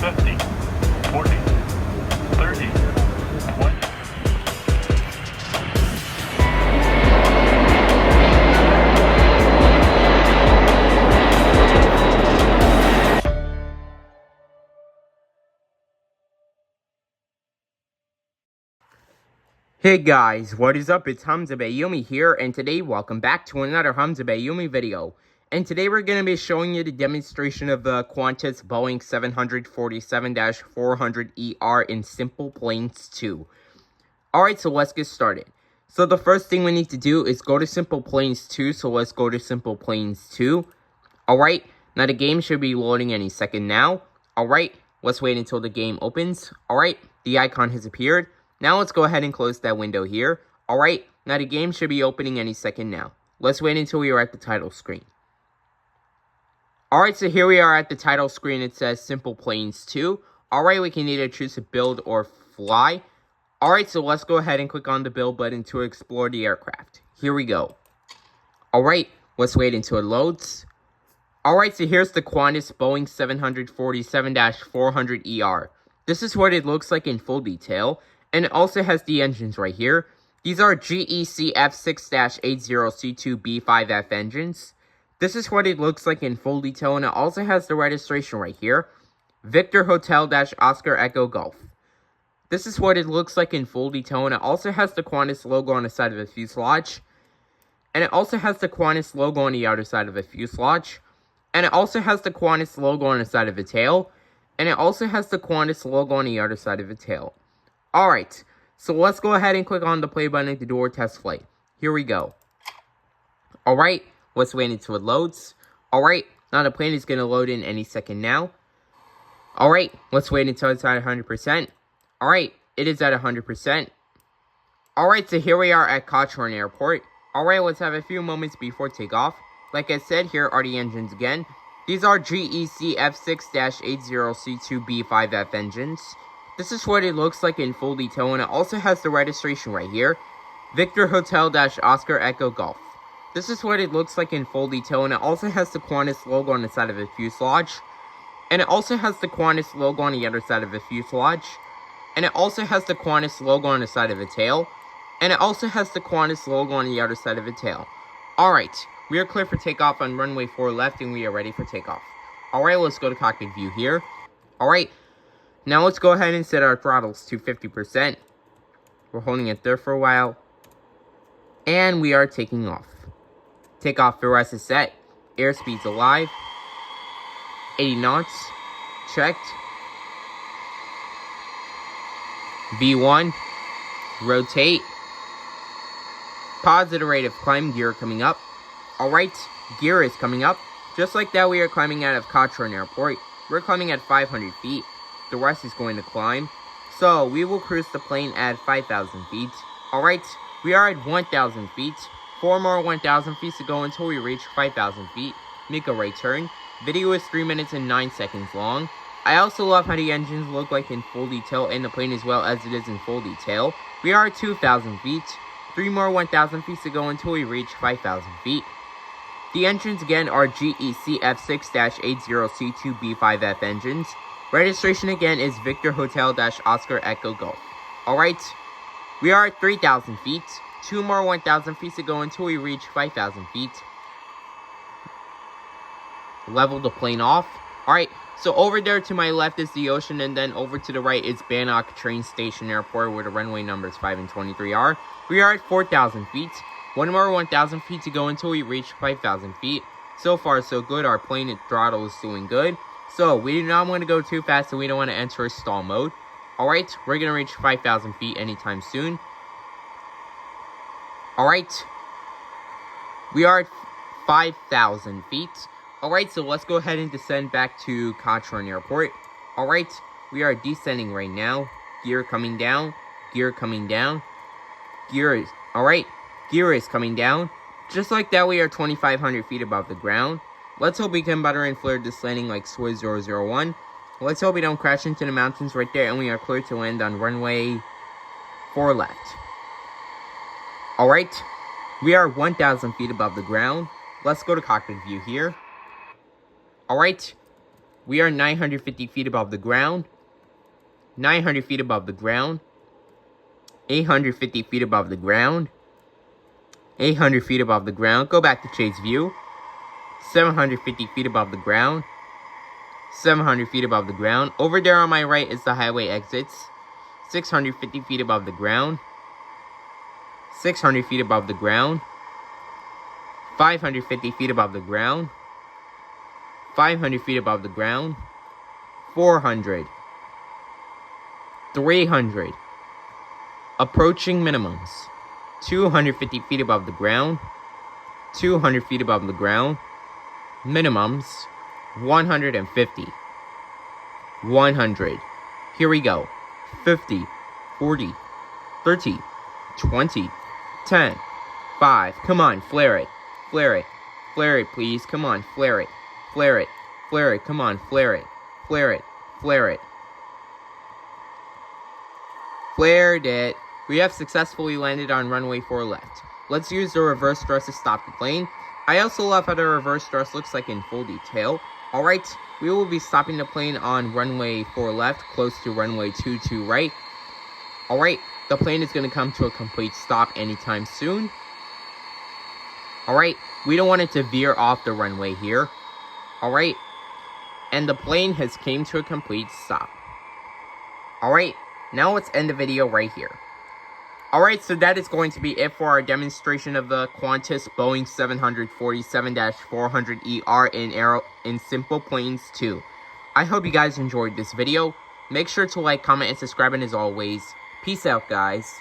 50, 40, 30, 20. Hey guys, what is up? It's Hamza Bayoumi here, and today welcome back to another Hamza Bayoumi video. And today we're going to be showing you the demonstration of the Qantas Boeing 747-400ER in SimplePlanes 2. Alright, so let's get started. So the first thing we need to do is go to SimplePlanes 2, so let's go to SimplePlanes 2. Alright, now the game should be loading any second now. Alright, let's wait until the game opens. Alright, the icon has appeared. Now let's go ahead and close that window here. Alright, now the game should be opening any second now. Let's wait until we are at the title screen. Alright, so here we are at the title screen. It says SimplePlanes 2. Alright, we can either choose to build or fly. Alright, so let's go ahead and click on the build button to explore the aircraft. Here we go. Alright, let's wait until it loads. Alright, so here's the Qantas Boeing 747-400ER. This is what it looks like in full detail. And it also has the engines right here. These are GECF6-80C2B5F engines. This is what it looks like in full detail, and it also has the registration right here. Victor Hotel-Oscar Echo Golf. This is what it looks like in full detail, and it also has the Qantas logo on the side of the fuselage. And it also has the Qantas logo on the outer side of the fuselage. And it also has the Qantas logo on the side of the tail. And it also has the Qantas logo on the outer side of the tail. Alright, so let's go ahead and click on the play button to do our test flight. Here we go. Alright, let's wait until it loads. Alright, now the plane is going to load in any second now. Alright, let's wait until it's at 100%. Alright, it is at 100%. Alright, so here we are at Qantas Airport. Alright, let's have a few moments before takeoff. Like I said, here are the engines again. These are GECF6-80C2B5F engines. This is what it looks like in full detail, and it also has the registration right here. Victor Hotel-Oscar Echo Golf. This is what it looks like in full detail, and it also has the Qantas logo on the side of the fuselage. And it also has the Qantas logo on the other side of the fuselage. And it also has the Qantas logo on the side of the tail. And it also has the Qantas logo on the other side of the tail. Alright, we are clear for takeoff on runway 4 left, and we are ready for takeoff. Alright, let's go to cockpit view here. Alright. Now let's go ahead and set our throttles to 50%. We're holding it there for a while. And we are taking off. Takeoff thrust is set. Airspeed's alive. 80 knots. Checked. V1. Rotate. Positive rate of climb. Gear coming up. Alright, gear is coming up. Just like that, we are climbing out of Qantas Airport. We're climbing at 500 feet. The rest is going to climb. So, we will cruise the plane at 5,000 feet. Alright, we are at 1,000 feet. 4 more 1,000 feet to go until we reach 5,000 feet. Make a right turn. Video is 3 minutes and 9 seconds long. I also love how the engines look like in full detail and the plane as well as it is in full detail. We are at 2,000 feet. 3 more 1,000 feet to go until we reach 5,000 feet. The engines again are GECF6-80C2B5F engines. Registration again is Victor Hotel-Oscar Echo Golf. Alright, we are at 3,000 feet. 2 more 1,000 feet to go until we reach 5,000 feet. Level the plane off. Alright, so over there to my left is the ocean, and then over to the right is Bangkok Train Station Airport, where the runway numbers 5 and 23 are. We are at 4,000 feet. 1 more 1,000 feet to go until we reach 5,000 feet. So far, so good. Our plane throttle is doing good. So, we do not want to go too fast, and we don't want to enter a stall mode. Alright, we're going to reach 5,000 feet anytime soon. Alright, we are at 5,000 feet. Alright, so let's go ahead and descend back to Qantas Airport. Alright, we are descending right now. Gear coming down. Gear coming down. Gear is... Alright, gear is coming down. Just like that, we are 2,500 feet above the ground. Let's hope we can butter and flare this landing like Swiss 001. Let's hope we don't crash into the mountains right there, and we are clear to land on runway 4 left. Alright, we are 1,000 feet above the ground. Let's go to cockpit view here. Alright, We are 950 feet above the ground. 900 feet above the ground. 850 feet above the ground. 800 feet above the ground. Go back to chase view. 750 feet above the ground. 700 feet above the ground. Over there on my right is the highway exits. 650 feet above the ground. 600 feet above the ground. 550 feet above the ground. 500 feet above the ground. 400. 300. Approaching minimums. 250 feet above the ground. 200 feet above the ground. Minimums. 150. 100. Here we go. 50. 40. 30. 20. 10. 5. Come on, flare it. Flare it. Flare it, please. Come on, flare it. Flare it. Flare it. Come on, flare it. Flare it. Flare it. Flared it. We have successfully landed on runway 4 left. Let's use the reverse thrust to stop the plane. I also love how the reverse thrust looks like in full detail. Alright, we will be stopping the plane on runway 4 left, close to runway 22 right. Alright, the plane is going to come to a complete stop anytime soon. Alright, we don't want it to veer off the runway here. Alright, and the plane has came to a complete stop. Alright, now let's end the video right here. Alright, so that is going to be it for our demonstration of the Qantas Boeing 747-400ER in SimplePlanes 2. I hope you guys enjoyed this video. Make sure to like, comment, and subscribe, and as always, peace out, guys.